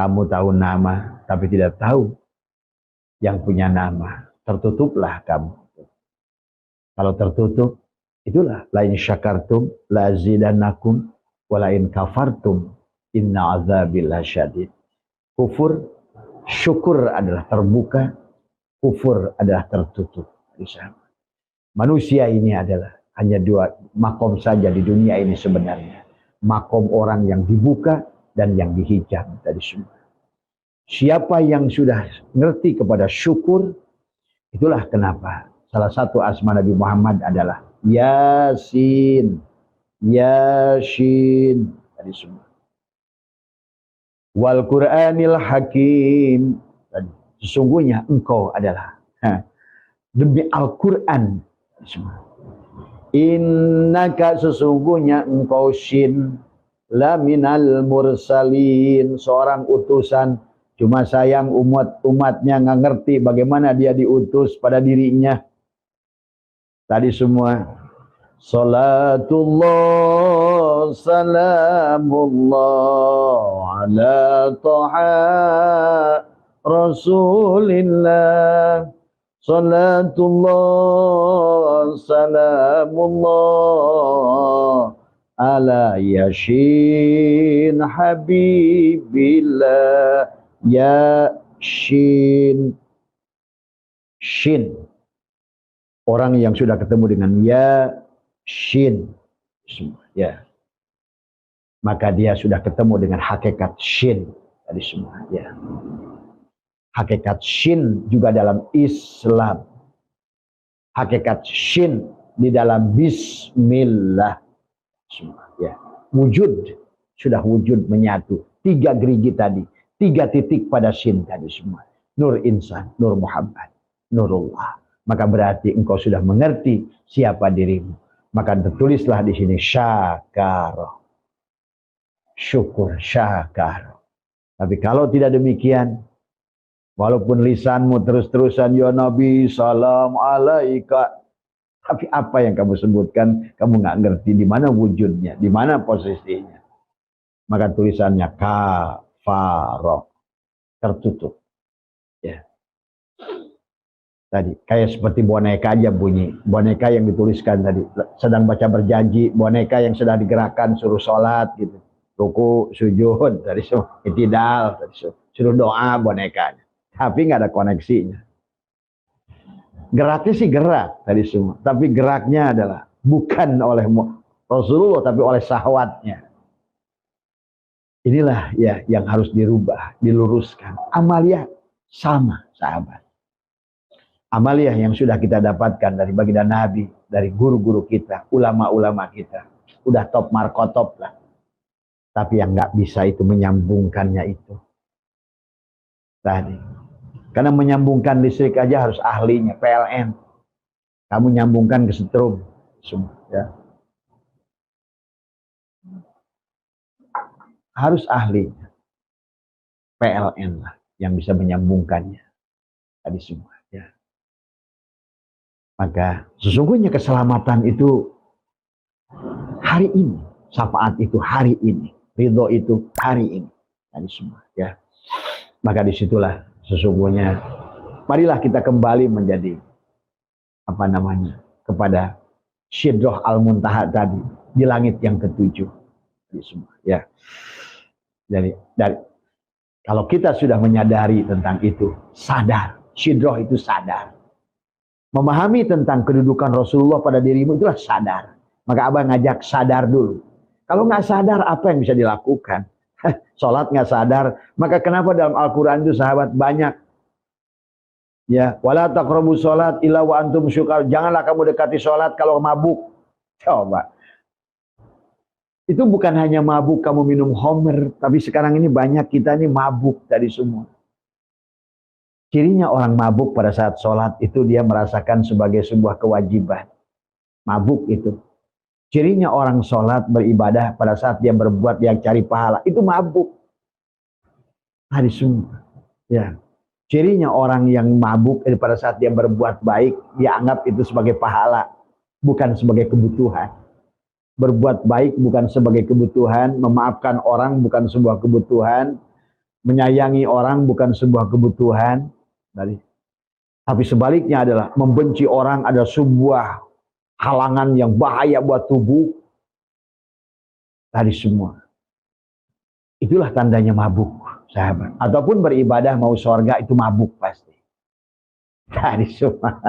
Kamu tahu nama, tapi tidak tahu yang punya nama. Tertutuplah kamu. Kalau tertutup, itulah lain syakartum, la azidannakum, walain kafartum, inna azabil lasyadid. Kufur, syukur adalah terbuka, kufur adalah tertutup. Manusia ini adalah hanya dua makom saja di dunia ini sebenarnya. Makom orang yang dibuka dan yang dihijab tadi semua. Siapa yang sudah ngerti kepada syukur, itulah kenapa salah satu asma Nabi Muhammad adalah Yasin. Yasin tadi semua. Wal Qur'anil Hakim. Sesungguhnya engkau adalah demi Al-Quran. Innaka sesungguhnya engkau Shin la minal mursalin, seorang utusan. Cuma sayang umatnya nggak ngerti bagaimana dia diutus pada dirinya. Tadi semua salatullah salamullah ala taha rasulillah. Salatullah salamullah ala yashin habibillah. Yasin. Shin. Orang yang sudah ketemu dengan Yasin. Ya. Maka dia sudah ketemu dengan hakikat Shin. Tadi semua. Ya. Hakikat Shin juga dalam Islam. Hakikat Shin di dalam Bismillah. Semua. Ya. Wujud. Sudah wujud menyatu. 3 gerigi tadi. 3 titik pada Shin tadi semua. Nur insan, Nur Muhammad, Nurullah. Maka berarti engkau sudah mengerti siapa dirimu. Maka tertulislah di sini syakar. Syukur syakar. Tapi kalau tidak demikian, walaupun lisanmu terus-terusan ya Nabi salam alaika, tapi apa yang kamu sebutkan kamu nggak ngerti di mana wujudnya, di mana posisinya. Maka tulisannya kafarah, tertutup. Ya. Tadi kayak seperti boneka aja bunyi. Boneka yang dituliskan tadi sedang baca berjanji, boneka yang sedang digerakkan suruh sholat gitu. Ruku, sujud, tadi semua itidal, tadi suruh doa bonekanya. Tapi nggak ada koneksinya. Geraknya sih gerak tadi semua, tapi geraknya adalah bukan oleh Rasulullah tapi oleh syahwatnya. Inilah ya yang harus dirubah, diluruskan. Amaliyah sama, sahabat. Amaliyah yang sudah kita dapatkan dari baginda Nabi, dari guru-guru kita, ulama-ulama kita, udah top markotop lah. Tapi yang nggak bisa itu menyambungkannya itu. Tadi, karena menyambungkan listrik aja harus ahlinya, PLN. Kamu nyambungkan ke setrum, semua, ya. Harus ahlinya. PLN lah yang bisa menyambungkannya. Tadi semua. Ya. Maka sesungguhnya keselamatan itu hari ini. Syafaat itu hari ini. Ridho itu hari ini. Tadi semua. Ya. Maka disitulah sesungguhnya. Marilah kita kembali menjadi kepada Syidroh Al-Muntaha tadi. Di langit yang ke-7. Tadi semua. Ya. Dari kalau kita sudah menyadari tentang itu, sadar, Syidroh itu sadar. Memahami tentang kedudukan Rasulullah pada dirimu itulah sadar. Maka abang ngajak sadar dulu. Kalau nggak sadar apa yang bisa dilakukan? Sholat nggak sadar, maka kenapa dalam Al-Quran itu sahabat banyak? Ya, wala taqrabu sholat illa wa antum syukar. Janganlah kamu dekati sholat kalau mabuk. Coba. Itu bukan hanya mabuk kamu minum homer, tapi sekarang ini banyak kita ini mabuk tadi semua. Cirinya orang mabuk pada saat sholat itu dia merasakan sebagai sebuah kewajiban. Mabuk itu. Cirinya orang sholat beribadah pada saat dia berbuat yang cari pahala. Itu mabuk. Tadi semua. Ya. Cirinya orang yang mabuk pada saat dia berbuat baik, dia anggap itu sebagai pahala. Bukan sebagai kebutuhan. Berbuat baik bukan sebagai kebutuhan, memaafkan orang bukan sebuah kebutuhan, Menyayangi orang bukan sebuah kebutuhan, tapi sebaliknya adalah membenci orang adalah sebuah halangan yang bahaya buat tubuh. Tadi semua. Itulah tandanya mabuk, sahabat. Ataupun beribadah mau surga itu mabuk pasti. Tadi semua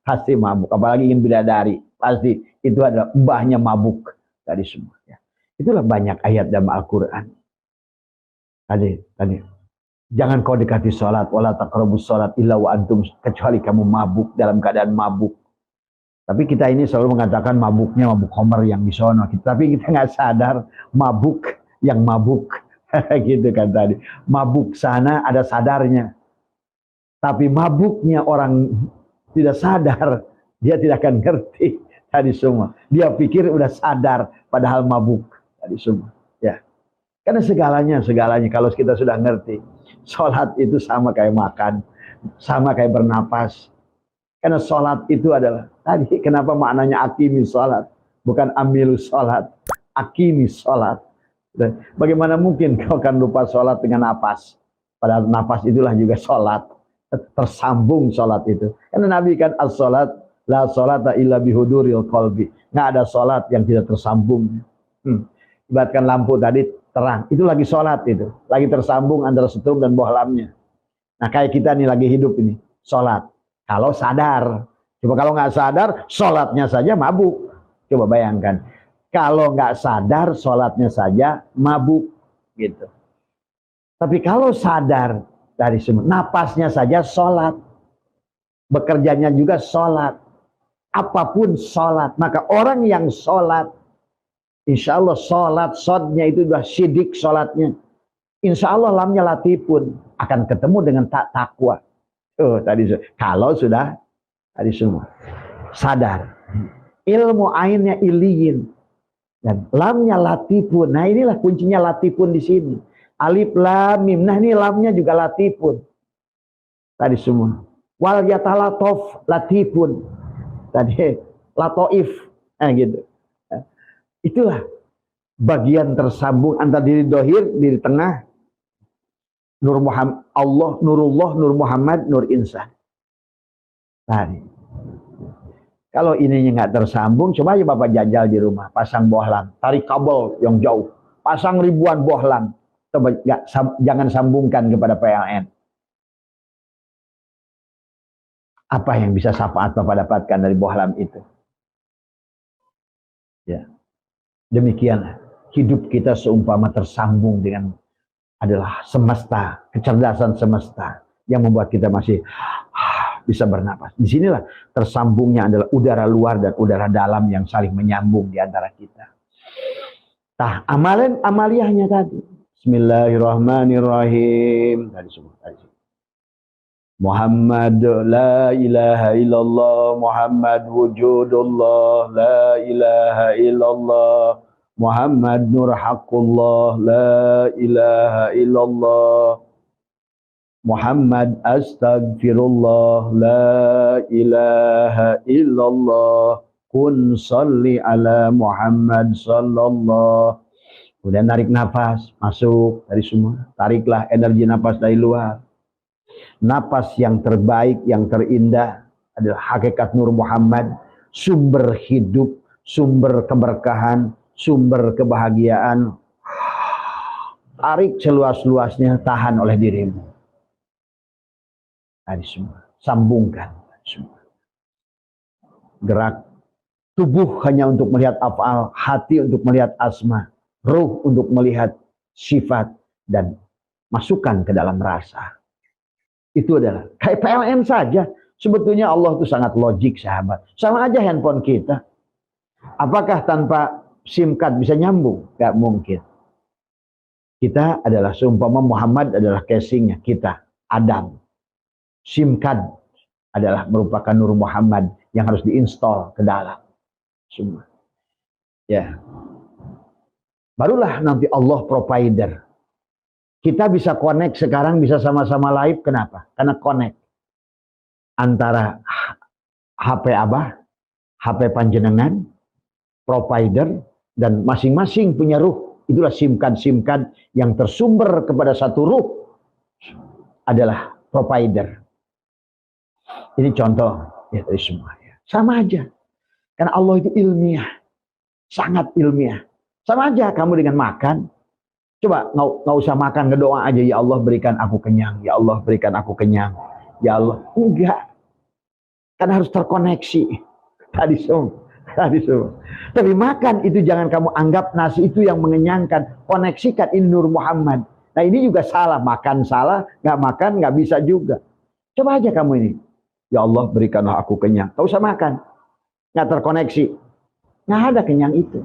pasti mabuk. Apalagi ingin bidadari, pasti itu adalah mbahnya mabuk. Tadi semua. Ya. Itulah banyak ayat dalam Al-Quran. Tadi. Jangan kau dekati sholat, wala taqrabus sholat illa wa antum, kecuali kamu mabuk, dalam keadaan mabuk. Tapi kita ini selalu mengatakan mabuknya mabuk Homer yang di sono. Tapi kita nggak sadar mabuk yang mabuk. Gitu kan tadi. Mabuk sana ada sadarnya. Tapi mabuknya orang tidak sadar, dia tidak akan ngerti tadi semua. Dia pikir udah sadar, padahal mabuk tadi semua. Ya. Karena segalanya kalau kita sudah ngerti, sholat itu sama kayak makan, sama kayak bernapas. Karena sholat itu adalah, tadi kenapa maknanya akimi sholat, bukan amilu sholat, akimi sholat. Bagaimana mungkin kau akan lupa sholat dengan napas, padahal napas itulah juga sholat, tersambung sholat itu. Karena Nabi kan as-sholat, la sholata illa bihuduril qalbi, nggak ada sholat yang tidak tersambung. Ibaratkan lampu tadi terang, itu lagi sholat itu, lagi tersambung antara setrum dan bohlamnya. Nah kayak kita nih lagi hidup ini, sholat. Kalau sadar, coba kalau nggak sadar, sholatnya saja mabuk. Coba bayangkan, kalau nggak sadar, sholatnya saja mabuk, gitu. Tapi kalau sadar dari semua, napasnya saja sholat, bekerjanya juga sholat, apapun sholat. Maka orang yang sholat, insya Allah sholat, shodnya itu sudah syidik sholatnya. Insya Allah lamnya latifun, akan ketemu dengan takwa. Tadi kalau sudah tadi semua sadar, ilmu ainnya iliyin dan lamnya latifun. Nah inilah kuncinya latifun di sini. Alif lam mim. Nah ini lamnya juga latifun. Tadi semua. Wal yatalatof latifun. Tadi latoif. Nah gitu. Itulah bagian tersambung antara diri dohir, diri tengah, Nur Muhammad, Allah, Nurullah, Nur Muhammad, Nur Insan. Tadi. Kalau ininya nggak tersambung, coba aja Bapak jajal di rumah, pasang bohlam, tarik kabel yang jauh, pasang ribuan bohlam, coba jangan sambungkan kepada PLN. Apa yang bisa syafaat Bapak dapatkan dari bohlam itu? Ya. Demikian hidup kita seumpama tersambung dengan adalah semesta, kecerdasan semesta yang membuat kita masih bisa bernapas. Di sinilah tersambungnya adalah udara luar dan udara dalam yang saling menyambung di antara kita. Nah, amaliyahnya tadi. Bismillahirrahmanirrahim. Tadi semua. Muhammad la ilaha illallah, Muhammad wujudullah, la ilaha illallah. Muhammad nur haqqullah, la ilaha illallah. Muhammad astagfirullah, la ilaha illallah. Kun salli ala Muhammad sallallahu. Kemudian narik nafas, masuk dari semua. Tariklah energi nafas dari luar. Nafas yang terbaik, yang terindah adalah hakikat Nur Muhammad, sumber hidup, sumber keberkahan, sumber kebahagiaan. Tarik seluas-luasnya, tahan oleh dirimu. Tadi semua, sambungkan semua. Gerak tubuh hanya untuk melihat af'al, hati untuk melihat asma, ruh untuk melihat sifat, dan masukkan ke dalam rasa. Itu adalah kayak PLN saja. Sebetulnya Allah itu sangat logik, sahabat. Sama aja handphone kita. Apakah tanpa SIM card bisa nyambung? Gak mungkin. Kita adalah seumpama Muhammad adalah casingnya, kita Adam. SIM card adalah merupakan Nur Muhammad yang harus diinstal ke dalam semua. Ya. Barulah nanti Allah provider. Kita bisa connect sekarang, bisa sama-sama live. Kenapa? Karena connect antara HP Abah, HP panjenengan, provider, dan masing-masing punya ruh. Itulah SIM card yang tersumber kepada satu ruh adalah provider. Ini contoh ya dari semua. Sama aja. Karena Allah itu ilmiah. Sangat ilmiah. Sama aja kamu dengan makan. Coba nggak usah makan, ngedoa aja, ya Allah berikan aku kenyang, ya Allah berikan aku kenyang, ya Allah. Enggak. Karena harus terkoneksi. Tadi semua. Tapi makan itu jangan kamu anggap nasi itu yang mengenyangkan. Koneksikan ini Nur Muhammad. Nah ini juga salah. Makan salah, nggak makan nggak bisa juga. Coba aja kamu ini. Ya Allah berikanlah aku kenyang. Nggak usah makan. Nggak terkoneksi. Nggak ada kenyang itu.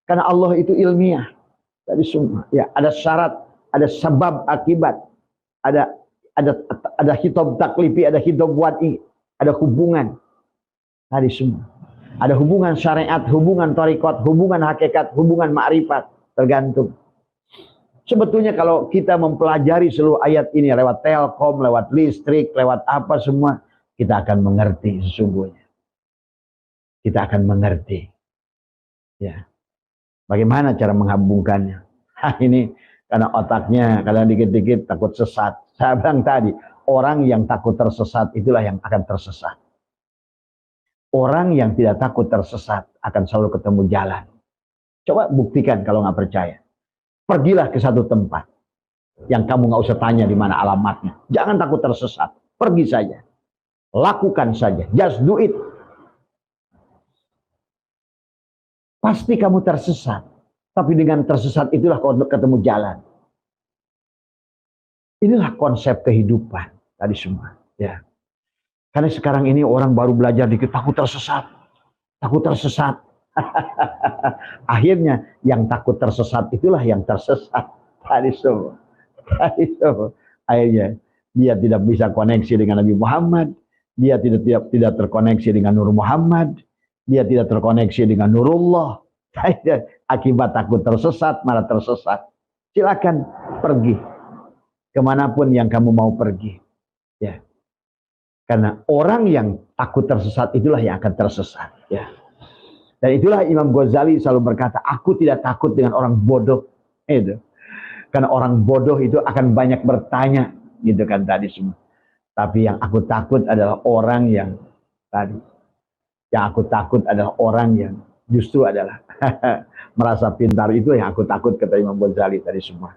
Karena Allah itu ilmiah. Tadi semua. Ya, ada syarat, ada sebab akibat. Ada hitab taklifi, ada hitab wadi, ada hubungan. Tadi semua. Ada hubungan syariat, hubungan tarikat, hubungan hakikat, hubungan ma'rifat. Tergantung. Sebetulnya kalau kita mempelajari seluruh ayat ini lewat telkom, lewat listrik, lewat apa semua, kita akan mengerti sesungguhnya. Kita akan mengerti. Ya. Bagaimana cara menghubungkannya? Ini karena otaknya kadang dikit-dikit takut sesat. Saya bilang tadi, orang yang takut tersesat itulah yang akan tersesat. Orang yang tidak takut tersesat akan selalu ketemu jalan. Coba buktikan kalau nggak percaya. Pergilah ke satu tempat yang kamu nggak usah tanya di mana alamatnya. Jangan takut tersesat. Pergi saja. Lakukan saja. Just do it. Pasti kamu tersesat. Tapi dengan tersesat itulah kau ketemu jalan. Inilah konsep kehidupan tadi semua. Ya. Karena sekarang ini orang baru belajar dikit takut tersesat. Takut tersesat. Akhirnya yang takut tersesat itulah yang tersesat. Tadi semua. Akhirnya dia tidak bisa koneksi dengan Nabi Muhammad. Dia tidak terkoneksi dengan Nur Muhammad. Dia tidak terkoneksi dengan Nurullah. Akibat takut tersesat, malah tersesat. Silakan pergi kemanapun yang kamu mau pergi. Ya. Karena orang yang takut tersesat itulah yang akan tersesat. Ya. Dan itulah Imam Ghazali selalu berkata, aku tidak takut dengan orang bodoh. Itu. Karena orang bodoh itu akan banyak bertanya. Gitu kan tadi semua. Tapi yang aku takut adalah orang yang tadi. Yang aku takut adalah orang yang justru adalah merasa pintar, itu yang aku takut, kata Imam Ghazali tadi semua.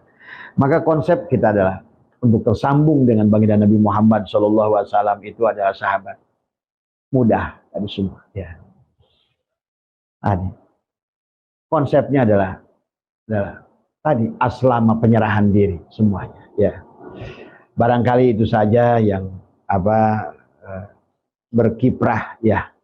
Maka konsep kita adalah untuk tersambung dengan baginda Nabi Muhammad SAW itu adalah sahabat. Mudah tadi semua. Ya. Konsepnya adalah tadi aslama, penyerahan diri semuanya. Ya. Barangkali itu saja yang berkiprah ya.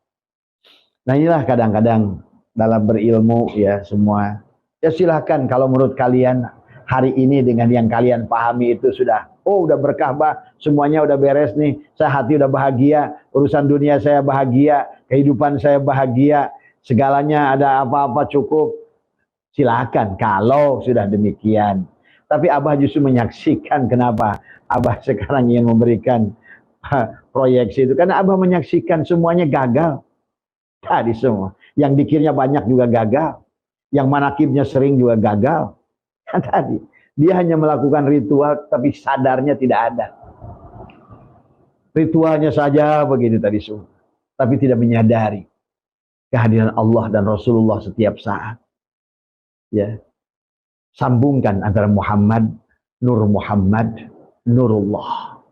Nah inilah kadang-kadang dalam berilmu ya semua. Ya silahkan kalau menurut kalian hari ini dengan yang kalian pahami itu sudah, udah berkah semuanya udah beres nih. Saya hati udah bahagia, urusan dunia saya bahagia, kehidupan saya bahagia, segalanya ada apa-apa cukup. Silahkan kalau sudah demikian. Tapi Abah justru menyaksikan kenapa Abah sekarang ingin memberikan proyeksi itu. Karena Abah menyaksikan semuanya gagal. Tadi semua. Yang dikirnya banyak juga gagal. Yang manakibnya sering juga gagal. Tadi. Dia hanya melakukan ritual tapi sadarnya tidak ada. Ritualnya saja begitu tadi semua. Tapi tidak menyadari kehadiran Allah dan Rasulullah setiap saat. Ya. Sambungkan antara Muhammad, Nur Muhammad, Nurullah.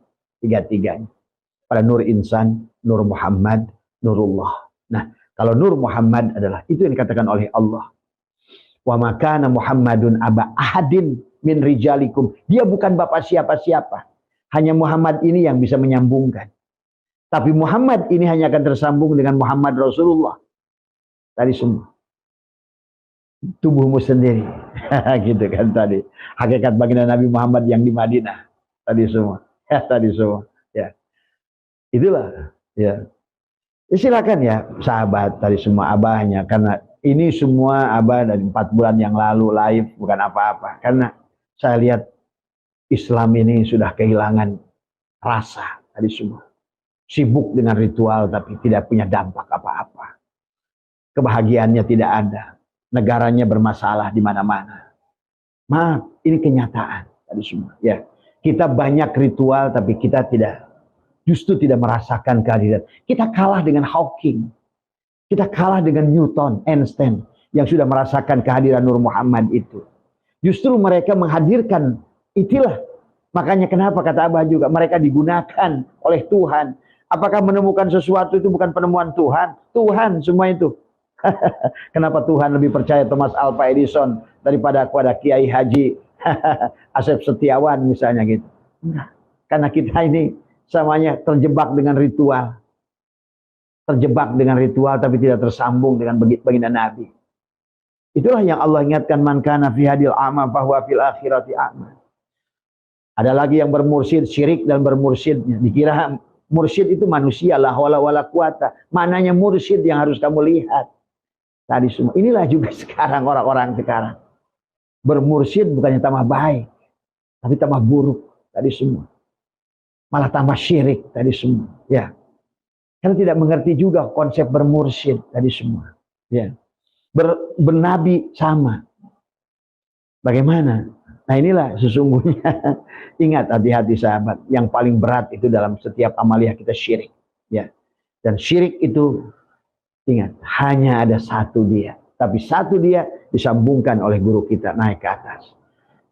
Tiga-tiganya. Pada Nur Insan, Nur Muhammad, Nurullah. Nah, kalau Nur Muhammad adalah itu yang dikatakan oleh Allah. Wa makana Muhammadun aba ahadin min rijalikum. Dia bukan bapak siapa-siapa. Hanya Muhammad ini yang bisa menyambungkan. Tapi Muhammad ini hanya akan tersambung dengan Muhammad Rasulullah. Tadi semua. Tubuhmu sendiri. Gitu kan tadi. Hakikat baginda Nabi Muhammad yang di Madinah. Tadi semua. Ya, tadi semua. Ya. Itulah. Ya. Ya silakan ya sahabat tadi semua abahnya. Karena ini semua abah dari 4 bulan yang lalu live. Bukan apa-apa. Karena saya lihat Islam ini sudah kehilangan rasa tadi semua. Sibuk dengan ritual tapi tidak punya dampak apa-apa. Kebahagiaannya tidak ada. Negaranya bermasalah di mana-mana. Maaf, ini kenyataan tadi semua. Ya, Kita banyak ritual tapi kita justru tidak merasakan kehadiran. Kita kalah dengan Hawking. Kita kalah dengan Newton, Einstein yang sudah merasakan kehadiran Nur Muhammad itu. Justru mereka menghadirkan itulah. Makanya kenapa kata Abah juga mereka digunakan oleh Tuhan. Apakah menemukan sesuatu itu bukan penemuan Tuhan? Tuhan semua itu. Kenapa Tuhan lebih percaya Thomas Alva Edison daripada kepada Kiai Haji Asep Setiawan misalnya gitu? Enggak. Karena kita ini semuanya terjebak dengan ritual. Terjebak dengan ritual tapi tidak tersambung dengan baginda Nabi. Itulah yang Allah ingatkan, man kana fi hadil a'ma fahuwa fil akhirati a'ma. Ada lagi yang bermursyid syirik dan bermursyidnya. Dikira mursyid itu manusia, la haula wala quwata. Mananya mursyid yang harus kamu lihat. Tadi semua. Inilah juga sekarang orang-orang sekarang. Bermursyid bukannya tambah baik, tapi tambah buruk tadi semua. Malah tambah syirik tadi semua. Ya. Karena tidak mengerti juga konsep bermursyid tadi semua. Ya. Bernabi sama. Bagaimana? Nah inilah sesungguhnya. Ingat hati-hati sahabat. Yang paling berat itu dalam setiap amaliah kita syirik. Ya. Dan syirik itu ingat, hanya ada satu dia. Tapi satu dia disambungkan oleh guru kita naik ke atas.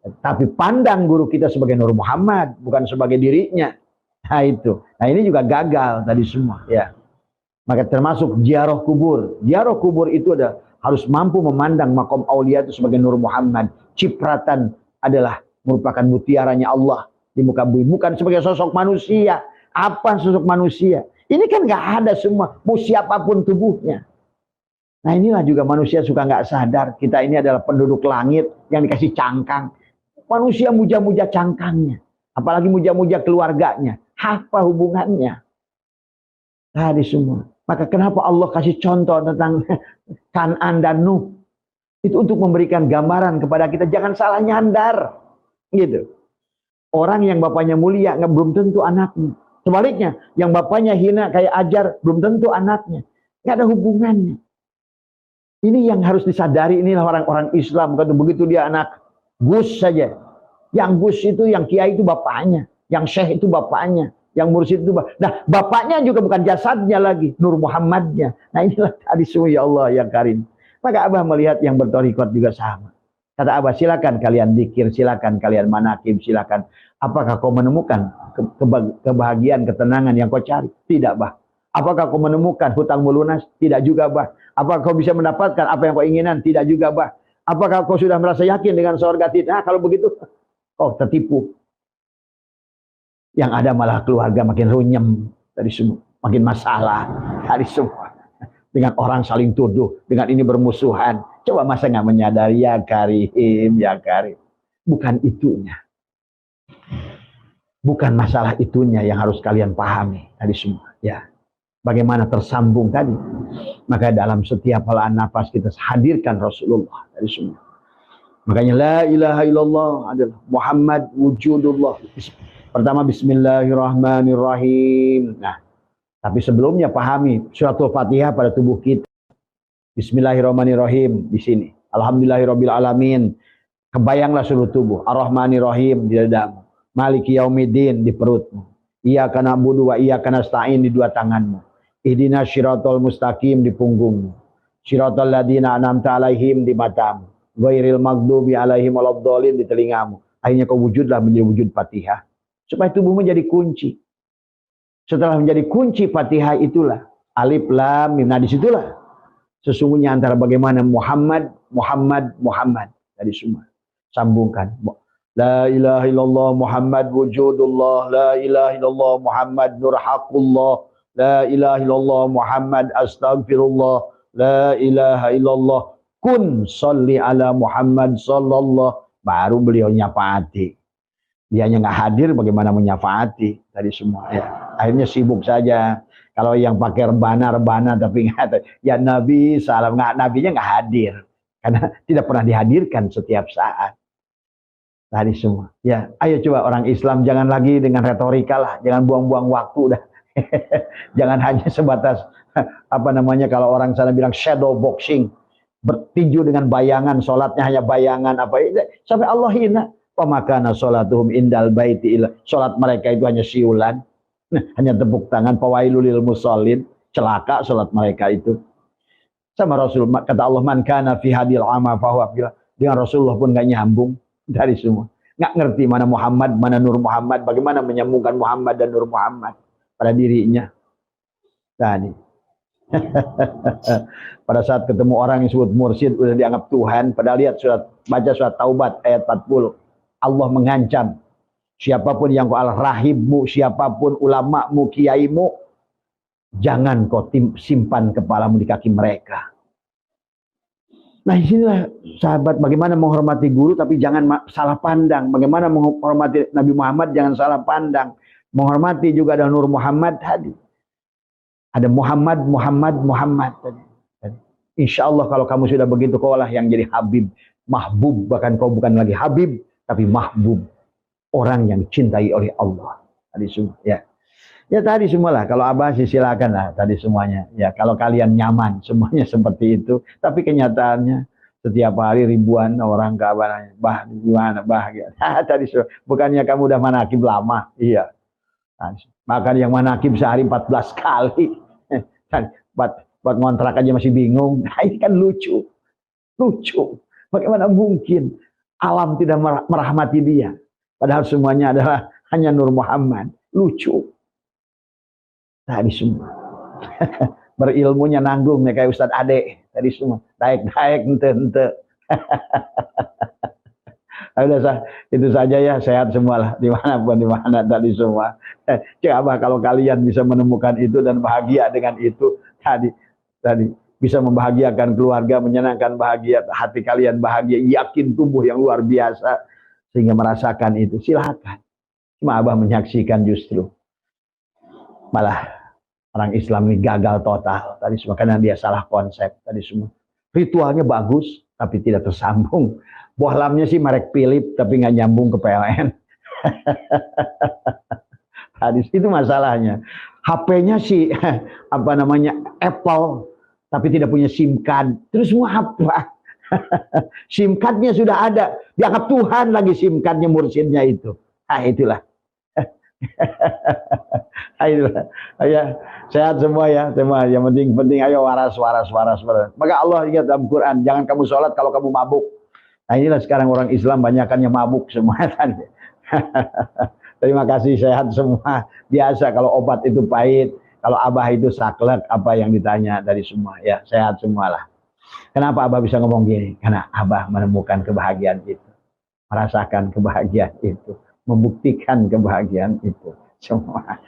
Tapi pandang guru kita sebagai Nur Muhammad, bukan sebagai dirinya. Nah itu. Nah ini juga gagal tadi semua. Ya. Maka termasuk ziarah kubur. Ziarah kubur itu harus mampu memandang makom aulia itu sebagai Nur Muhammad. Cipratan adalah merupakan mutiaranya Allah di muka bumi. Bukan sebagai sosok manusia. Apa sosok manusia? Ini kan nggak ada semua, mau siapapun tubuhnya. Nah inilah juga manusia suka nggak sadar. Kita ini adalah penduduk langit yang dikasih cangkang. Manusia muja-muja cangkangnya. Apalagi muja-muja keluarganya. Apa hubungannya? Tadi semua. Maka kenapa Allah kasih contoh tentang Kan'an dan Nuh? Itu untuk memberikan gambaran kepada kita. Jangan salah nyandar. Gitu. Orang yang bapaknya mulia belum tentu anaknya. Sebaliknya, yang bapaknya hina kayak Ajar, belum tentu anaknya. Nggak ada hubungannya. Ini yang harus disadari, inilah orang-orang Islam. Begitu dia anak Gus saja. Yang Gus itu, yang Kiai itu bapaknya. Yang Syekh itu bapaknya. Yang Mursyid itu bapaknya. Nah, bapaknya juga bukan jasadnya lagi. Nur Muhammadnya. Nah, inilah tadi semua ya Allah yang karim. Maka Abah melihat yang bertorikot juga sama. Kata Abah, silakan kalian dzikir, silakan kalian manakib, silakan. Apakah kau menemukan kebahagiaan, ketenangan yang kau cari? Tidak, Bah. Apakah kau menemukan hutang melunas? Tidak juga, Bah. Apakah kau bisa mendapatkan apa yang kau inginan? Tidak juga, Bah. Apakah kau sudah merasa yakin dengan surga? Tidak. Nah, kalau begitu, kau tertipu. Yang ada malah keluarga makin runyem dari semua, makin masalah dari semua. Dengan orang saling tuduh, dengan ini bermusuhan. Coba masa nggak menyadari, ya Karim, ya Karim. Bukan itunya. Bukan masalah itunya yang harus kalian pahami tadi semua. Ya, bagaimana tersambung tadi. Maka dalam setiap helaan nafas kita hadirkan Rasulullah tadi semua. Makanya la ilaha illallah adalah Muhammad wujudullah. Pertama Bismillahirrahmanirrahim. Nah, tapi sebelumnya pahami suratul Fatihah pada tubuh kita. Bismillahirrahmanirrahim di sini. Alhamdulillahirabbil alamin. Kebayanglah seluruh tubuh. Ar-Rahmanirrahim di dadamu. Maliki yaumiddin di perutmu. Iyyaka na'budu wa iyyaka nasta'in di dua tanganmu. Ihdinas syiratal mustaqim di punggungmu. Syiratal ladzina an'amta 'alaihim di matamu. Ghairil maghdubi 'alaihim waladdallin di telingamu. Akhirnya kau wujudlah menjadi wujud Fatihah. Supaya tubuhmu jadi kunci. Setelah menjadi kunci Fatihah itulah alif lam mim. Nah disitulah sesungguhnya antara bagaimana Muhammad tadi semua sambungkan. La ilaha illallah Muhammad wujudullah. La ilaha illallah Muhammad nur haqqullah. La ilaha illallah Muhammad astaghfirullah. La ilaha illallah kun salli ala Muhammad sallallahu. Baru beliau nyafaati. Dianya nggak hadir, bagaimana menyafaati tadi semua ya. Akhirnya sibuk saja. Kalau yang pakai rebana tapi nggak, ya Nabi salam, nggak, nabinya nggak hadir karena tidak pernah dihadirkan setiap saat. Tadi semua. Ya, ayo coba orang Islam jangan lagi dengan retorika lah, jangan buang-buang waktu dah. Jangan hanya sebatas kalau orang sana bilang shadow boxing, bertinju dengan bayangan, sholatnya hanya bayangan sampai Allah hina. Wa makana sholatuhum indal baiti illa, salat mereka itu hanya siulan, hanya tepuk tangan. Fawailul lil musallin, celaka salat mereka itu. Sama Rasul kata Allah, man kana fi hadil ama fahuwa fillah. Dengan Rasulullah pun nggak nyambung dari semua. Nggak ngerti mana Muhammad, mana Nur Muhammad, bagaimana menyambungkan Muhammad dan Nur Muhammad pada dirinya. Tadi pada saat ketemu orang yang disebut mursyid udah dianggap Tuhan, padahal lihat baca surat Taubat ayat 40. Allah mengancam, siapapun yang kau rahibmu, siapapun ulamamu, kiaimu, jangan kau simpan kepalamu di kaki mereka. Nah, inilah sahabat bagaimana menghormati guru tapi jangan salah pandang. Bagaimana menghormati Nabi Muhammad, jangan salah pandang. Menghormati juga ada Nur Muhammad tadi. Ada Muhammad tadi. Insya Allah kalau kamu sudah begitu, kau lah yang jadi Habib, Mahbub. Bahkan kau bukan lagi Habib, tapi Mahbub. Orang yang dicintai oleh Allah. Tadi semua, ya. Ya tadi semualah. Kalau Abah sih silakan lah tadi semuanya. Ya kalau kalian nyaman semuanya seperti itu. Tapi kenyataannya setiap hari ribuan orang ke Abah nanya, bah gimana bah? Tadi bukannya kamu udah manakib lama? Iya. Bahkan yang manakib sehari 14 kali. Buat ngontrak aja masih bingung. Nah, ini kan lucu. Lucu. Bagaimana mungkin alam tidak merahmati dia? Padahal semuanya adalah hanya Nur Muhammad. Lucu. Tadi semua. Berilmunya nanggung ya kayak Ustadz Ade. Tadi semua. Daik-daik ente. Itu saja ya, sehat semualah dimanapun dimana tadi semua. Coba kalau kalian bisa menemukan itu dan bahagia dengan itu tadi bisa membahagiakan keluarga, menyenangkan bahagia, hati kalian bahagia, yakin tumbuh yang luar biasa sehingga merasakan itu, silakan. Cuma Abah menyaksikan justru malah orang Islam ini gagal total tadi semua karena dia salah konsep tadi semua. Ritualnya bagus tapi tidak tersambung. Bohlamnya sih merek Philip tapi nggak nyambung ke PLN. Tadi itu masalahnya. HP-nya sih apa namanya Apple tapi tidak punya SIM card. Terus mau apa? SIM card-nya sudah ada, dianggap Tuhan lagi SIM card-nya mursyidnya itu. Nah itulah. Ayo, ya, sehat semua ya, semua. Yang penting ayo waras. Maka Allah ingat dalam Quran, jangan kamu sholat kalau kamu mabuk. Nah inilah sekarang orang Islam banyakannya mabuk semua. Terima kasih, sehat semua. Biasa kalau obat itu pahit, kalau Abah itu saklek, apa yang ditanya dari semua. Ya sehat semualah. Kenapa Abah bisa ngomong gini? Karena Abah menemukan kebahagiaan itu, merasakan kebahagiaan itu, membuktikan kebahagiaan itu semua.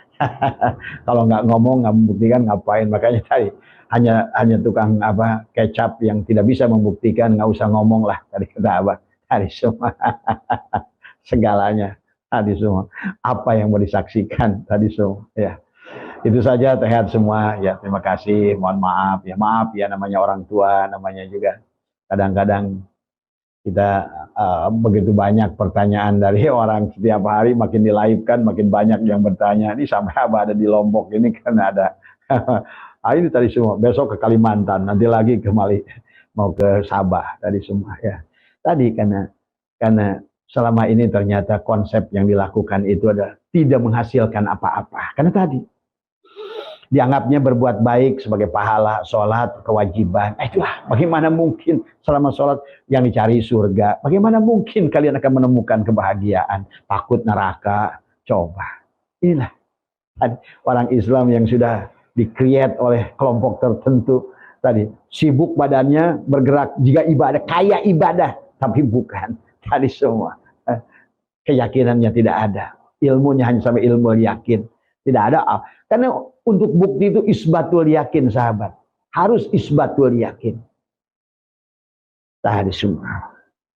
Kalau nggak ngomong, nggak membuktikan, ngapain? Makanya tadi hanya tukang apa kecap yang tidak bisa membuktikan, nggak usah ngomong lah tadi kata Abah. Tadi semua segalanya tadi semua apa yang mau disaksikan tadi semua ya. Itu saja, sehat semua ya. Terima kasih, mohon maaf ya namanya orang tua, namanya juga kadang-kadang kita begitu banyak pertanyaan dari orang setiap hari, makin dilaipkan makin banyak yang bertanya. Ini sampai Abah ada di Lombok ini kan ada ini tadi semua, besok ke Kalimantan, nanti lagi kembali mau ke Sabah tadi semua ya. Tadi karena selama ini ternyata konsep yang dilakukan itu adalah tidak menghasilkan apa-apa. Karena tadi dianggapnya berbuat baik sebagai pahala, sholat, kewajiban. Itulah bagaimana mungkin selama sholat yang dicari surga. Bagaimana mungkin kalian akan menemukan kebahagiaan? Takut neraka. Coba. Inilah orang Islam yang sudah di-create oleh kelompok tertentu. Tadi sibuk badannya, bergerak jika ibadah, kaya ibadah. Tapi bukan. Tadi semua. Keyakinannya tidak ada. Ilmunya hanya sampai ilmu yakin. Tidak ada. Karena untuk bukti itu isbatul yakin sahabat. Harus isbatul yakin. Tadi semua.